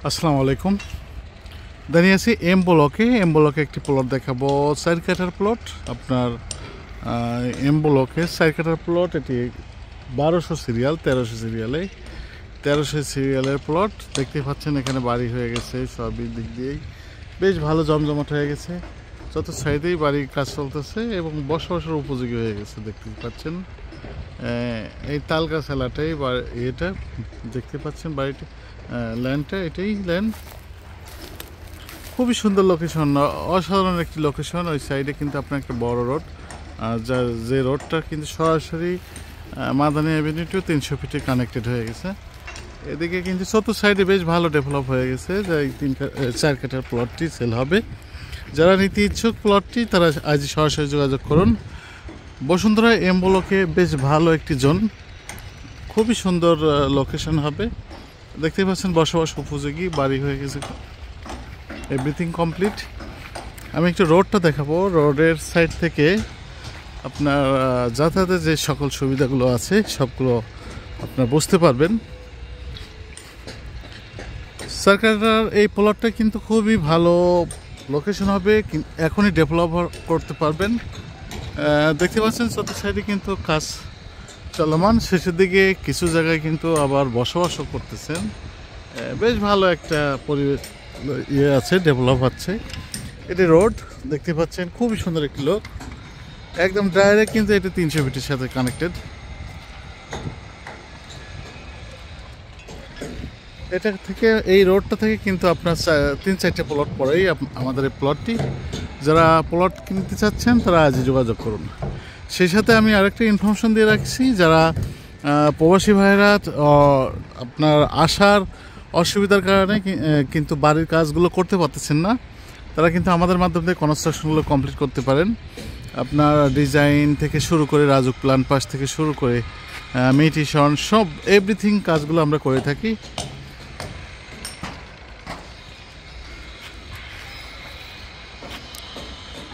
আসসালামু আলাইকুম। দাঁড়িয়ে আছি এম ব্লকে একটি প্লট দেখাবো, 4 কাঠার প্লট। আপনার এম ব্লকে 4 কাঠার প্লট। এটি 1200 সিরিয়াল, 1300 সিরিয়ালের প্লট দেখতে পাচ্ছেন। এখানে বাড়ি হয়ে গেছে, সবই দিক দিয়েই বেশ ভালো জমজমাট হয়ে গেছে। যত সাইডেই বাড়ির কাজ চলতেছে এবং বসবাসের উপযোগী হয়ে গেছে দেখতে পাচ্ছেন। এই তালগাছ এলাকাটাই এটা দেখতে পাচ্ছেন, বাড়িটা ল্যান্ডটা, এটাই ল্যান্ড। খুবই সুন্দর লোকেশন, অসাধারণ একটি লোকেশন। ওই সাইডে কিন্তু আপনার একটা বড় রোড, যে রোডটা কিন্তু সরাসরি মাদানী অ্যাভিনিউ টু 300 ফিটে কানেক্টেড হয়ে গেছে। এদিকে কিন্তু চতুর্থ সাইডে বেশ ভালো ডেভেলপ হয়ে গেছে। যে এই 4 কাঠার প্লটটি সেল হবে। যারা নিতে ইচ্ছুক প্লটটি, তারা আজই সরাসরি যোগাযোগ করুন। বসুন্ধরা এম ব্লকে বেশ ভালো একটি জোন, খুবই সুন্দর লোকেশন হবে। দেখতে পাচ্ছেন বসবাস উপযোগী বাড়ি হয়ে গেছে, এভরিথিং কমপ্লিট। আমি একটু রোডটা দেখাবো। রোডের সাইড থেকে আপনার যাতায়াতের যে সকল সুবিধাগুলো আছে সবগুলো আপনার বুঝতে পারবেন। সরকারের এই প্লটটা কিন্তু খুবই ভালো লোকেশন হবে, এখনই ডেভেলপ করতে পারবেন। দেখতে পাচ্ছেন চতুর্থ সাইডে কিন্তু কাজ চলমান, শেষের দিকে কিছু জায়গায় কিন্তু আবার বসবাসও করতেছেন। বেশ ভালো একটা পরিবেশ আছে, ডেভেলপ হচ্ছে। এটি রোড দেখতে পাচ্ছেন, খুবই সুন্দর একটি লোক, একদম ডাইরেক্ট কিন্তু এটা 300 ফিটের সাথে কানেক্টেড। এটা থেকে, এই রোডটা থেকে কিন্তু আপনার 3-4টে প্লট পরেই আমাদের এই প্লটটি। যারা প্লট কিনতে চাচ্ছেন তারা আজই যোগাযোগ করুন। সেই সাথে আমি আরেকটা ইনফরমেশন দিয়ে রাখছি, যারা প্রবাসী ভাইয়েরা আপনার আসার অসুবিধার কারণে কিন্তু বাড়ির কাজগুলো করতে পারতেছেন না, তারা কিন্তু আমাদের মাধ্যমে কনস্ট্রাকশনগুলো কমপ্লিট করতে পারেন। আপনার ডিজাইন থেকে শুরু করে রাজুক প্ল্যান পাস থেকে শুরু করে মিটিশন সব এভরিথিং কাজগুলো আমরা করে থাকি।